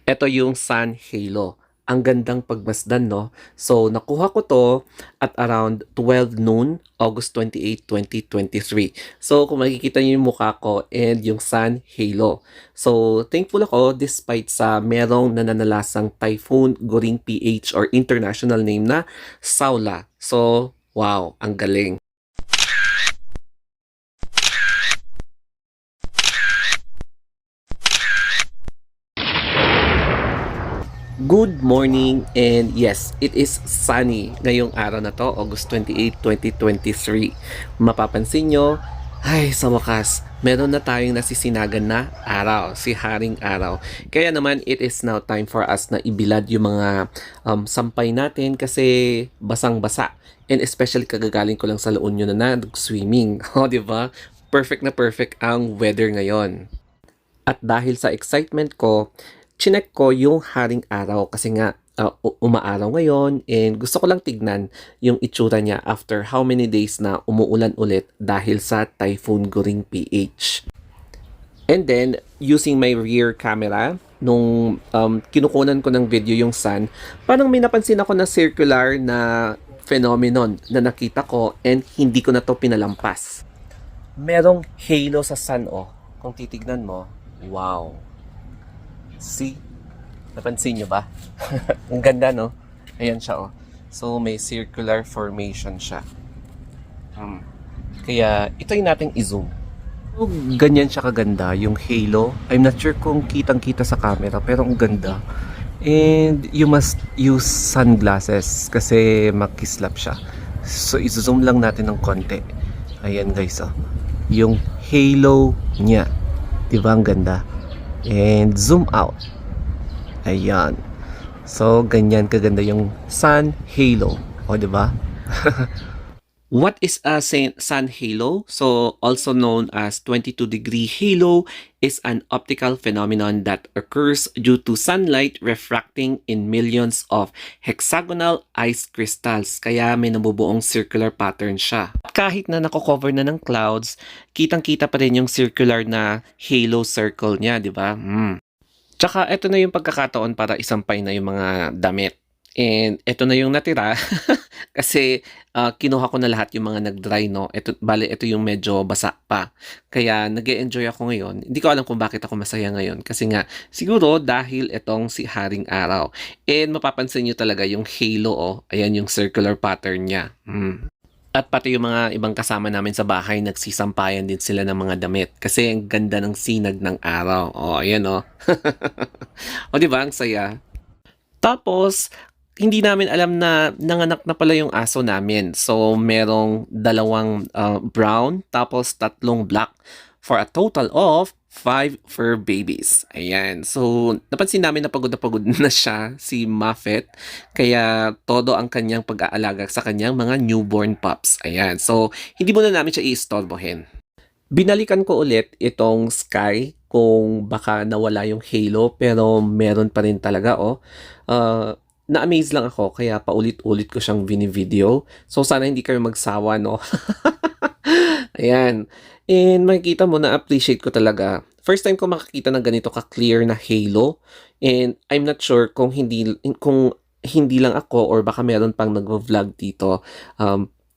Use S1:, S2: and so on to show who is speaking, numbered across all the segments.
S1: Ito yung Sun Halo. Ang gandang pagmasdan, no? So, nakuha ko to at around 12 noon, August 28, 2023. So, kung makikita niyo yung mukha ko and yung Sun Halo. So, thankful ako despite sa merong nananalasang Typhoon Goring PH or international name na Saula. So, wow, ang galing. Good morning and yes, it is sunny ngayong araw na to, August 28, 2023. Mapapansin nyo, ay sa wakas, meron na tayong nasisinagan na araw, si Haring Araw. Kaya naman, it is now time for us na ibilad yung mga sampay natin kasi basang-basa. And especially kagagaling ko lang sa La Union na nag-swimming. O, diba? Perfect na perfect ang weather ngayon. At dahil sa excitement ko, chinek ko yung Haring Araw kasi nga umaaraw ngayon and gusto ko lang tignan yung itsura niya after how many days na umuulan ulit dahil sa Typhoon Goring PH. And then, using my rear camera, nung kinukunan ko ng video yung sun, parang may napansin ako na circular na phenomenon na nakita ko and hindi ko na to pinalampas. Merong halo sa sun, oh. Kung titignan mo, wow. See? Napansin nyo ba? Ang ganda, no? Ayan siya, oh. So, may circular formation siya. Kaya, ito yung nating i-zoom. So, ganyan siya kaganda, yung halo. I'm not sure kung kitang-kita sa camera, pero ang ganda. And, you must use sunglasses kasi makislap siya. So, i-zoom lang natin ng konti. Ayan, guys, oh. Yung halo niya. Diba ang ganda? And zoom out. Ayan. So, ganyan kaganda yung sun halo. O, diba? What is a sun halo? So, also known as 22-degree halo, is an optical phenomenon that occurs due to sunlight refracting in millions of hexagonal ice crystals. Kaya may nabubuong circular pattern siya. Kahit na nako-cover na ng clouds, kitang-kita pa rin yung circular na halo circle niya, di ba? Tsaka ito na yung pagkakataon para isampay na yung mga damit. And ito na yung natira kasi kinuha ko na lahat yung mga nag-dry, no? Ito yung medyo basa pa. Kaya nag-e-enjoy ako ngayon. Hindi ko alam kung bakit ako masaya ngayon. Kasi nga, siguro dahil itong si Haring Araw. And mapapansin nyo talaga yung halo, oh. Ayan yung circular pattern niya. At pati yung mga ibang kasama namin sa bahay, nagsisampayan din sila ng mga damit. Kasi ang ganda ng sinag ng araw. Oh, ayan, oh. O, diba? Ang saya. Tapos, hindi namin alam na nanganak na pala yung aso namin. So, merong dalawang brown, tapos tatlong black for a total of 5 fur babies. Ayan. So, napansin namin na pagod na siya, si Muffet. Kaya, todo ang kanyang pag-aalaga sa kanyang mga newborn pups. Ayan. So, hindi muna namin siya i-istorbohin. Binalikan ko ulit itong Sky kung baka nawala yung halo pero meron pa rin talaga, oh. Na-amaze lang ako kaya paulit-ulit ko siyang video. So sana hindi kayo magsawa, no? Ayan. And makikita mo na appreciate ko talaga. First time ko makakita ng ganito ka-clear na halo. And I'm not sure kung hindi lang ako or baka meron pang nag-vlog dito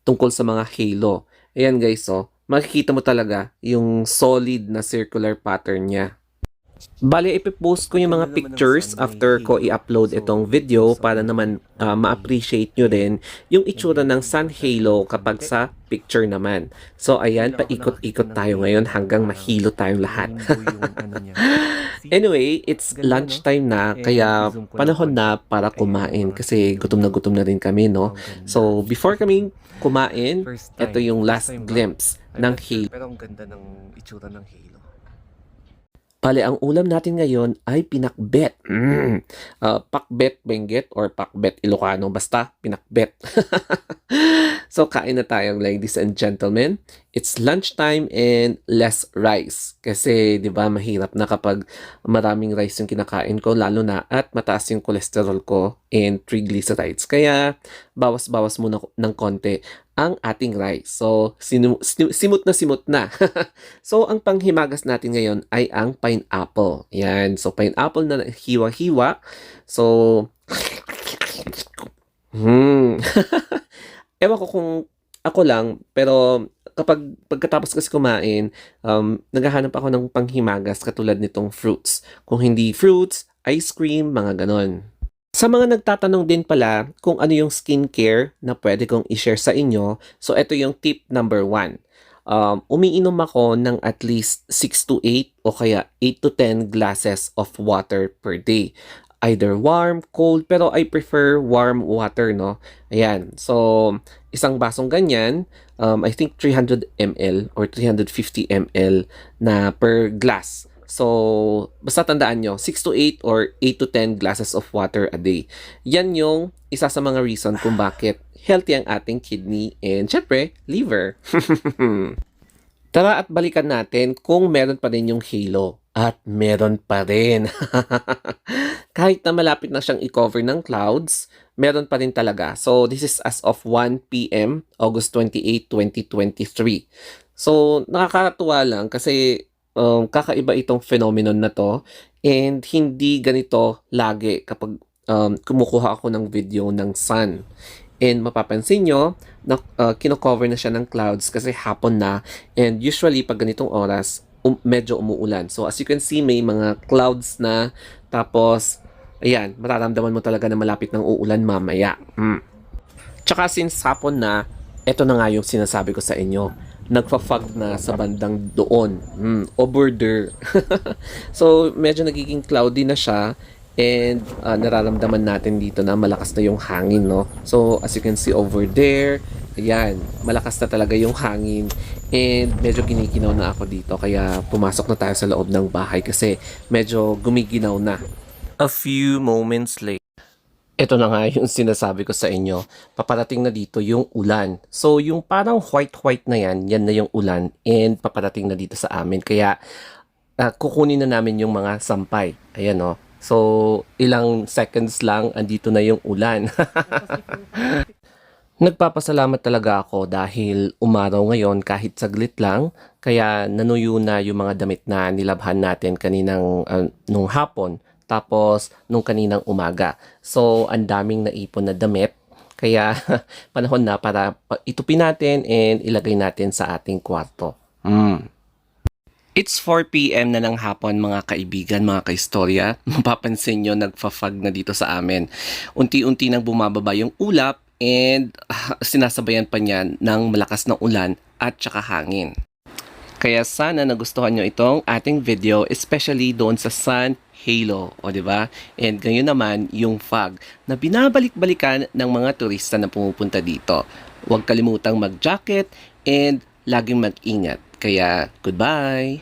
S1: tungkol sa mga halo. Ayan guys, oh. Makikita mo talaga yung solid na circular pattern niya. Bale, ipipost ko yung mga pictures after ko i-upload itong video para naman ma-appreciate nyo din yung itsura ng sun halo kapag sa picture naman. So, ayan, paikot-ikot tayo ngayon hanggang mahilo tayong lahat. Anyway, it's lunchtime na, kaya panahon na para kumain kasi gutom na rin kami, no? So, before kaming kumain, ito yung last glimpse ng halo.
S2: Pero ang ganda ng itsura ng halo.
S1: Bale, ang ulam natin ngayon ay pinakbet. Pakbet Benguet or pakbet Ilocano. Basta, pinakbet. So, kain na tayo, ladies and gentlemen. It's lunchtime and less rice. Kasi, di ba, mahirap na kapag maraming rice yung kinakain ko, lalo na at mataas yung cholesterol ko and triglycerides. Kaya, bawas-bawas muna ng konti. ang ating rice. So, simot na. So, ang panghimagas natin ngayon ay ang pineapple. Yan. So, pineapple na hiwa-hiwa. So, ewan ko kung ako lang, pero pagkatapos kasi kumain, naghahanap ako ng panghimagas katulad nitong fruits. Kung hindi fruits, ice cream, mga ganon. Sa mga nagtatanong din pala kung ano yung skincare na pwede kong i-share sa inyo, so ito yung tip number 1. Umiinom ako ng at least 6 to 8 o kaya 8 to 10 glasses of water per day. Either warm, cold, pero I prefer warm water, no? Ayan. So, isang basong ganyan, I think 300 ml or 350 ml na per glass. So, basta tandaan nyo, 6 to 8 or 8 to 10 glasses of water a day. Yan yung isa sa mga reason kung bakit healthy ang ating kidney and syempre, liver. Tara at balikan natin kung meron pa rin yung halo. At meron pa rin. Kahit na malapit na siyang i-cover ng clouds, meron pa rin talaga. So, this is as of 1 p.m. August 28, 2023. So, nakakatuwa lang kasi kakaiba itong phenomenon na to and hindi ganito lagi kapag kumukuha ako ng video ng sun. And mapapansin nyo, na kino-cover na siya ng clouds kasi hapon na and usually pag ganitong oras, medyo umuulan. So as you can see, may mga clouds na tapos, ayan, mararamdaman mo talaga na malapit ng uulan mamaya. Tsaka since hapon na, eto na nga yung sinasabi ko sa inyo. Nagpa-fog na sa bandang doon. Over there. So medyo nagiging cloudy na siya and nararamdaman natin dito na malakas na yung hangin, no? So as you can see over there, ayan, malakas na talaga yung hangin and medyo giniginaw na ako dito kaya pumasok na tayo sa loob ng bahay kasi medyo gumiginaw na.
S2: A few moments later.
S1: Ito na nga yung sinasabi ko sa inyo, paparating na dito yung ulan. So yung parang white na yan na yung ulan and paparating na dito sa amin. Kaya kukunin na namin yung mga sampay. Ayan, no? So, ilang seconds lang, andito na yung ulan. Nagpapasalamat talaga ako dahil umaraw ngayon kahit saglit lang. Kaya nanuyo na yung mga damit na nilabhan natin kaninang nung hapon. Tapos, nung kaninang umaga. So, ang daming naipon na damit. Kaya, panahon na para itupin natin and ilagay natin sa ating kwarto. It's 4 p.m. na ng hapon mga kaibigan, mga kaistorya. Mapapansin nyo, nagfa-fog na dito sa amin. Unti-unti nang bumababa yung ulap and sinasabayan pa niyan ng malakas na ulan at saka hangin. Kaya sana nagustuhan nyo itong ating video, especially doon sa sun halo, o diba? And ngayon naman yung fog na binabalik-balikan ng mga turista na pumupunta dito. Huwag kalimutang mag-jacket and laging mag-ingat. Kaya, goodbye!